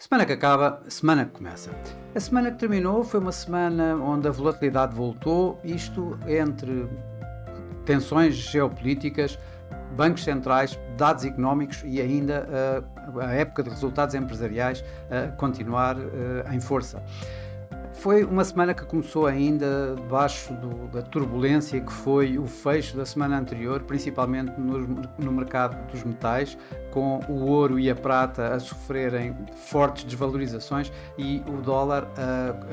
Semana que acaba, semana que começa. A semana que terminou foi uma semana onde a volatilidade voltou, isto entre tensões geopolíticas, bancos centrais, dados económicos e ainda a época de resultados empresariais a continuar em força. Foi uma semana que começou ainda debaixo da turbulência que foi o fecho da semana anterior, principalmente no mercado dos metais, com o ouro e a prata a sofrerem fortes desvalorizações e o dólar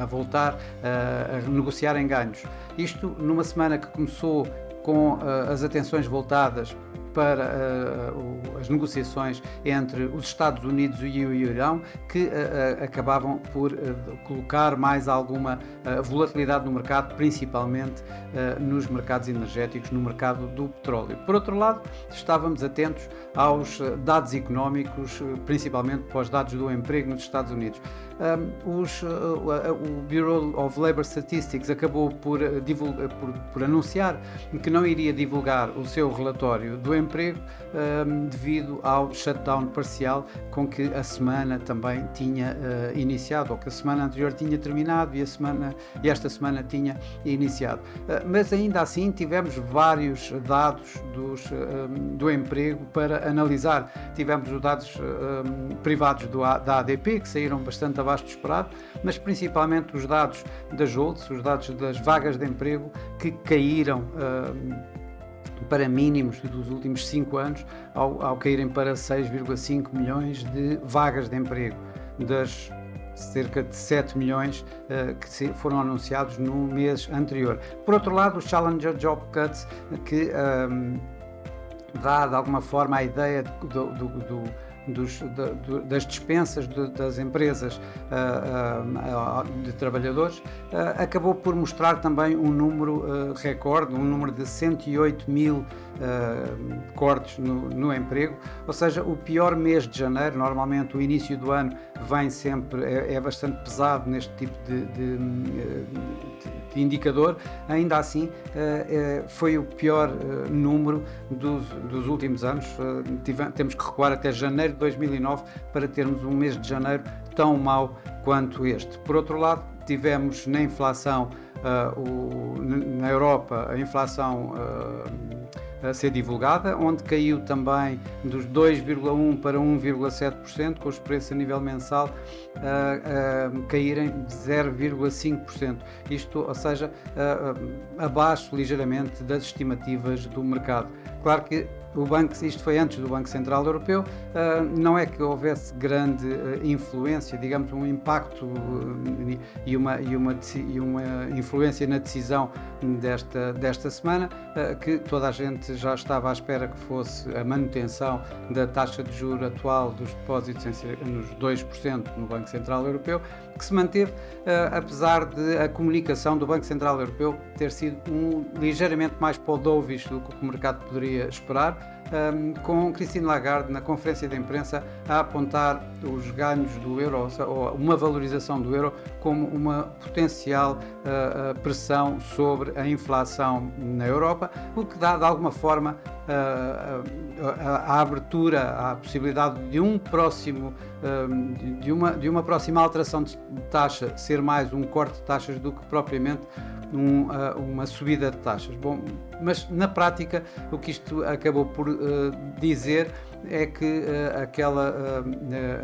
a voltar a negociar em ganhos. Isto numa semana que começou com as atenções voltadas para as negociações entre os Estados Unidos e o Irão, que acabavam por colocar mais alguma volatilidade no mercado, principalmente nos mercados energéticos, no mercado do petróleo. Por outro lado, estávamos atentos aos dados económicos, principalmente para os dados do emprego nos Estados Unidos. O Bureau of Labor Statistics acabou por anunciar que não iria divulgar o seu relatório do emprego devido ao shutdown parcial com que a semana também tinha iniciado, ou que a semana anterior tinha terminado e esta semana tinha iniciado. Mas ainda assim tivemos vários dados do emprego para analisar. Tivemos os dados privados da ADP, que saíram bastante abaixo do esperado, mas principalmente os dados da JOLTS, os dados das vagas de emprego, que caíram para mínimos dos últimos 5 anos, ao caírem para 6,5 milhões de vagas de emprego, das cerca de 7 milhões que foram anunciados no mês anterior. Por outro lado, os Challenger Job Cuts, que dá de alguma forma a ideia das dispensas das empresas de trabalhadores, acabou por mostrar também um número recorde, um número de 108 mil cortes no emprego, ou seja, o pior mês de janeiro. Normalmente o início do ano vem sempre, é bastante pesado neste tipo de indicador. Ainda assim foi o pior número dos últimos anos. Temos que recuar até janeiro de 2009 para termos um mês de janeiro tão mau quanto este. Por outro lado, tivemos na inflação, na Europa, a inflação a ser divulgada, onde caiu também dos 2,1% para 1,7%, com os preços a nível mensal caírem de 0,5%. Isto, ou seja, abaixo ligeiramente das estimativas do mercado. Claro que isto foi antes do Banco Central Europeu, não é que houvesse grande influência, digamos, um impacto e uma influência na decisão desta semana, que toda a gente já estava à espera que fosse a manutenção da taxa de juros atual dos depósitos nos 2% no Banco Central Europeu, que se manteve, apesar de a comunicação do Banco Central Europeu ter sido ligeiramente mais para o dovish do que o mercado poderia esperar, com Christine Lagarde na conferência de imprensa a apontar os ganhos do euro, ou uma valorização do euro, como uma potencial pressão sobre a inflação na Europa, o que dá de alguma forma a abertura à possibilidade de uma próxima alteração de taxa ser mais um corte de taxas do que propriamente uma subida de taxas. Bom, mas na prática o que isto acabou por dizer é que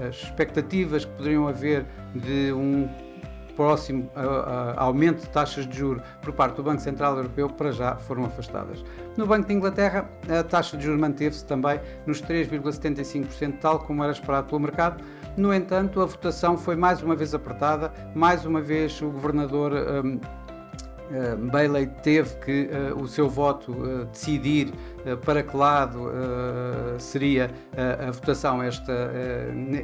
as expectativas que poderiam haver de um próximo aumento de taxas de juros por parte do Banco Central Europeu para já foram afastadas. No Banco de Inglaterra, a taxa de juros manteve-se também nos 3,75%, tal como era esperado pelo mercado. No entanto, a votação foi mais uma vez apertada, mais uma vez o governador Bailey teve que o seu voto decidir para que lado seria a votação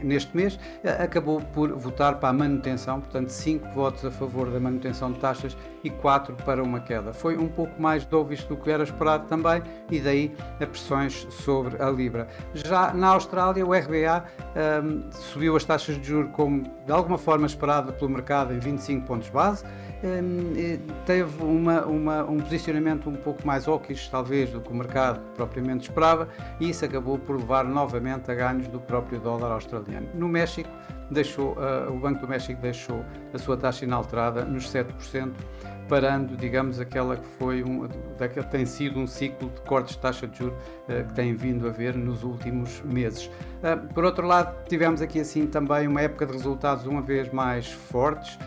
neste mês, acabou por votar para a manutenção, portanto 5 votos a favor da manutenção de taxas e 4 para uma queda. Foi um pouco mais dovish do que era esperado também, e daí as pressões sobre a Libra. Já na Austrália, o RBA subiu as taxas de juros como de alguma forma esperada pelo mercado em 25 pontos base. Teve um posicionamento um pouco mais hawkish talvez do que o mercado propriamente esperava, e isso acabou por levar novamente a ganhos do próprio dólar australiano. No México, o Banco do México deixou a sua taxa inalterada nos 7%, parando, digamos, aquela que tem sido um ciclo de cortes de taxa de juros que tem vindo a haver nos últimos meses. Por outro lado, tivemos aqui assim também uma época de resultados uma vez mais fortes,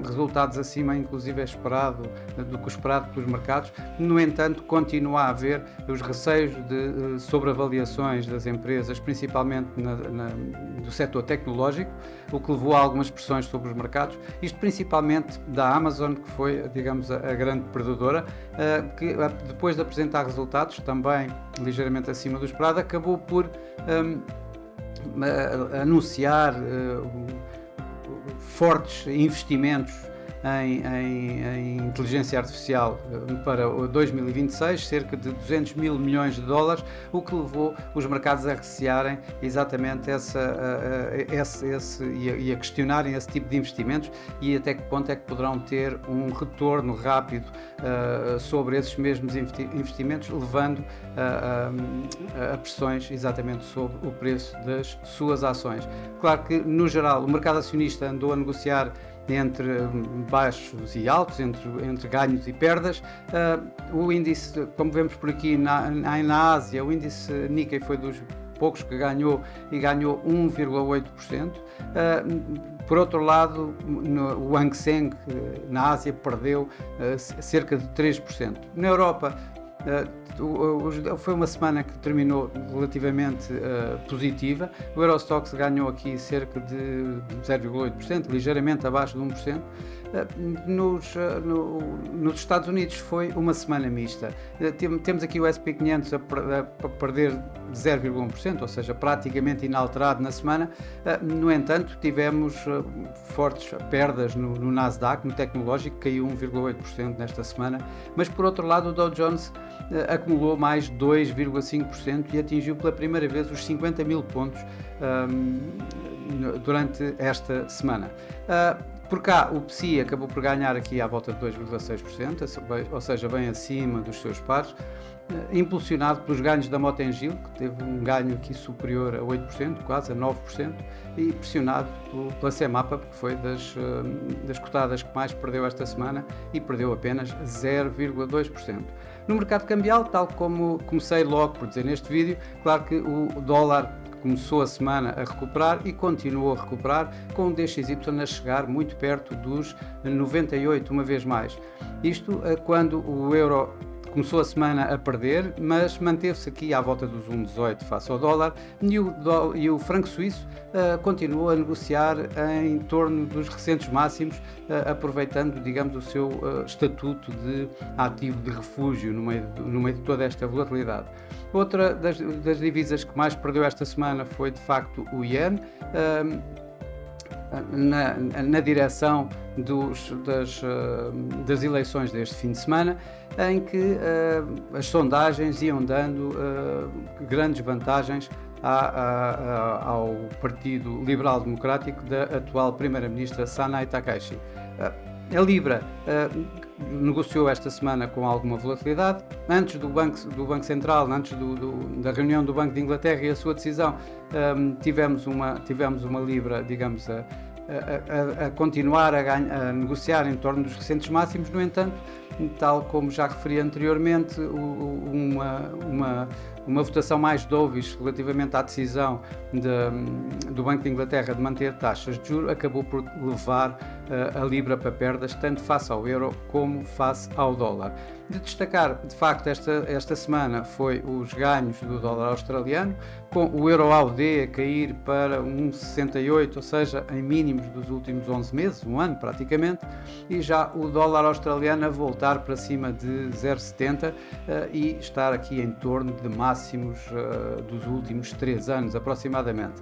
resultados acima inclusive do que esperado pelos mercados. No entanto, continua a haver os receios de sobreavaliações das empresas, principalmente do setor tecnológico, o que levou a algumas pressões sobre os mercados, isto principalmente da Amazon, que foi, digamos, a grande perdedora, que depois de apresentar resultados também ligeiramente acima do esperado, acabou por anunciar fortes investimentos em inteligência artificial para 2026, cerca de 200 mil milhões de dólares, o que levou os mercados a recearem exatamente e a questionarem esse tipo de investimentos, e até que ponto é que poderão ter um retorno rápido sobre esses mesmos investimentos, levando a pressões exatamente sobre o preço das suas ações. Claro que, no geral, o mercado acionista andou a negociar entre baixos e altos, entre ganhos e perdas. O índice, como vemos por aqui na Ásia, o índice Nikkei foi dos poucos que ganhou 1,8%. Por outro lado, o Hang Seng na Ásia perdeu cerca de 3%. Na Europa, foi uma semana que terminou relativamente positiva. O Eurostoxx ganhou aqui cerca de 0,8%, ligeiramente abaixo de 1%. Nos Estados Unidos foi uma semana mista. Temos aqui o S&P 500 a perder 0,1%, ou seja, praticamente inalterado na semana. No entanto, tivemos fortes perdas no Nasdaq, no tecnológico, que caiu 1,8% nesta semana, mas por outro lado o Dow Jones acumulou mais 2,5% e atingiu pela primeira vez os 50 mil pontos durante esta semana. Por cá, o PSI acabou por ganhar aqui à volta de 2,6%, ou seja, bem acima dos seus pares, impulsionado pelos ganhos da Mota-Engil, que teve um ganho aqui superior a 8%, quase a 9%, e pressionado pela CEMAPA, que foi das cotadas que mais perdeu esta semana e perdeu apenas 0,2%. No mercado cambial, tal como comecei logo por dizer neste vídeo, claro que o dólar começou a semana a recuperar e continuou a recuperar, com o DXY a chegar muito perto dos 98 uma vez mais. Isto quando o euro começou a semana a perder, mas manteve-se aqui à volta dos 1,18 face ao dólar, e o franco suíço continuou a negociar em torno dos recentes máximos, aproveitando, digamos, o seu estatuto de ativo de refúgio no meio de toda esta volatilidade. Outra das divisas que mais perdeu esta semana foi, de facto, o Iene, na direção das eleições deste fim de semana, em que as sondagens iam dando grandes vantagens ao Partido Liberal Democrático da atual Primeira-Ministra Sanai Takaichi. A Libra negociou esta semana com alguma volatilidade. Antes do Banco Central, antes da reunião do Banco de Inglaterra e a sua decisão, tivemos uma Libra, digamos, a continuar a negociar em torno dos recentes máximos. No entanto, tal como já referi anteriormente, uma votação mais dovish relativamente à decisão do Banco de Inglaterra de manter taxas de juros acabou por levar a Libra para perdas, tanto face ao euro como face ao dólar. De destacar, de facto, esta semana foi os ganhos do dólar australiano, com o euro-AUD a cair para 1,68, ou seja, em mínimos dos últimos 11 meses, um ano praticamente, e já o dólar australiano a voltar para cima de 0,70 e estar aqui em torno de máximos dos últimos 3 anos aproximadamente.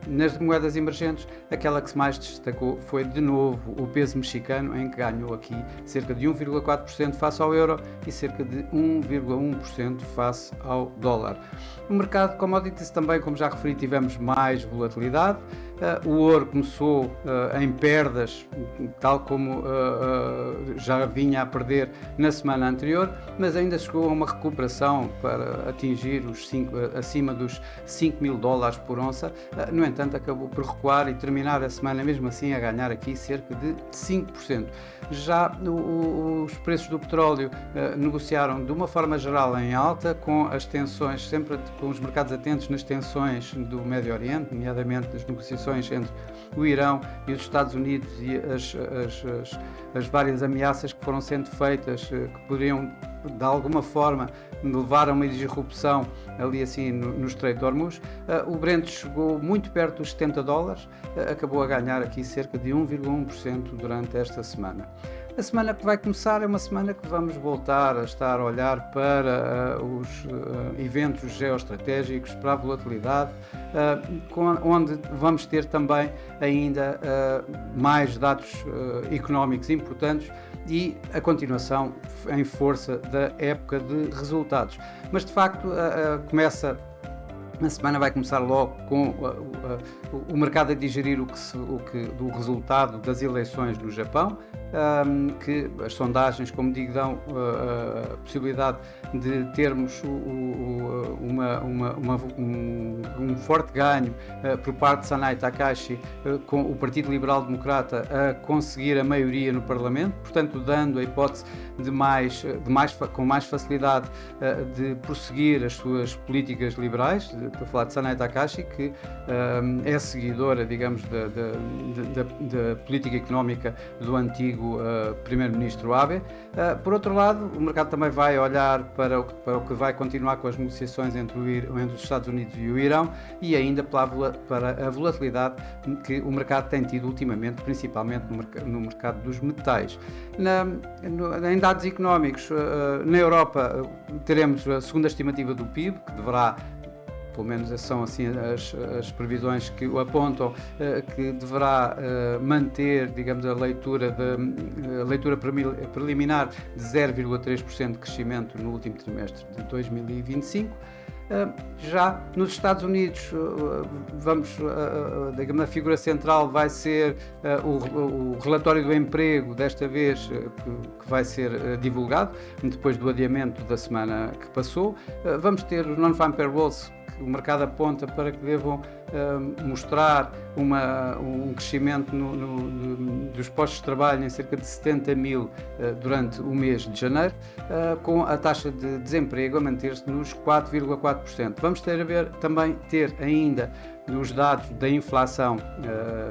Nas moedas emergentes, aquela que se mais destacou foi de novo o peso mexicano, em que ganhou aqui cerca de 1,4% face ao euro e cerca de 1,1% face ao dólar. No mercado de commodities também, como já referi, tivemos mais volatilidade. O ouro começou em perdas, tal como já vinha a perder na semana anterior, mas ainda chegou a uma recuperação para atingir acima dos $5.000 por onça. No entanto, acabou por recuar e terminar a semana mesmo assim a ganhar aqui cerca de 5%. Já os preços do petróleo negociaram de uma forma geral em alta, com as tensões, sempre com os mercados atentos nas tensões do Médio Oriente, nomeadamente as negociações entre o Irão e os Estados Unidos e as várias ameaças que foram sendo feitas, que poderiam de alguma forma levar a uma disrupção ali assim no Estreito de Hormuz. O Brent chegou muito perto dos $70, acabou a ganhar aqui cerca de 1,1% durante esta semana. A semana que vai começar é uma semana que vamos voltar a estar a olhar para os eventos geoestratégicos, para a volatilidade, onde vamos ter também ainda mais dados económicos importantes e a continuação em força da época de resultados. Mas de facto a semana vai começar logo com o mercado a digerir do resultado das eleições no Japão, que as sondagens, como digo, dão a possibilidade de termos um forte ganho por parte de Sanai Takahashi, com o Partido Liberal Democrata a conseguir a maioria no Parlamento, portanto dando a hipótese com mais facilidade de prosseguir as suas políticas liberais. Estou a falar de Sanai Takahashi, que é seguidora, digamos, da política económica do antigo primeiro-ministro Abe. Por outro lado, o mercado também vai olhar para o que vai continuar com as negociações entre os Estados Unidos e o Irão, e ainda para a volatilidade que o mercado tem tido ultimamente, principalmente no mercado dos metais. Em dados económicos, na Europa teremos a segunda estimativa do PIB, que deverá, pelo menos são assim as previsões que o apontam, que deverá manter, digamos, a leitura preliminar de 0,3% de crescimento no último trimestre de 2025. Já nos Estados Unidos, digamos, a figura central vai ser o relatório do emprego, desta vez, que vai ser divulgado, depois do adiamento da semana que passou. Vamos ter os Non-Farm Payrolls, que o mercado aponta para que devam mostrar um crescimento dos postos de trabalho em cerca de 70 mil durante o mês de janeiro, com a taxa de desemprego a manter-se nos 4,4%. Vamos também ter ainda os dados da inflação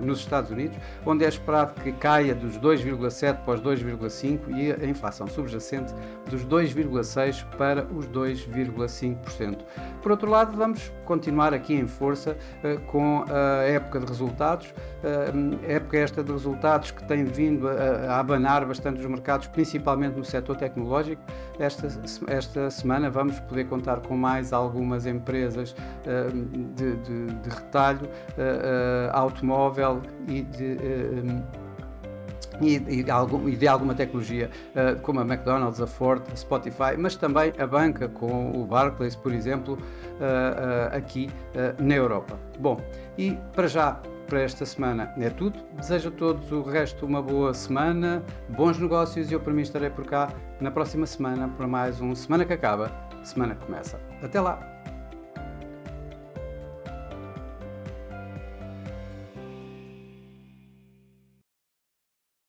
nos Estados Unidos, onde é esperado que caia dos 2,7% para os 2,5% e a inflação subjacente dos 2,6% para os 2,5%. Por outro lado, vamos continuar aqui em força com a época de resultados, época esta de resultados que tem vindo a abanar bastante os mercados, principalmente no setor tecnológico. Esta semana vamos poder contar com mais algumas empresas de retalho, automóvel e de alguma tecnologia, como a McDonald's, a Ford, a Spotify, mas também a banca, com o Barclays, por exemplo, aqui na Europa. Bom, e para esta semana é tudo. Desejo a todos o resto uma boa semana, bons negócios, e eu, para mim, estarei por cá na próxima semana para mais um Semana que Acaba, Semana que Começa. Até lá!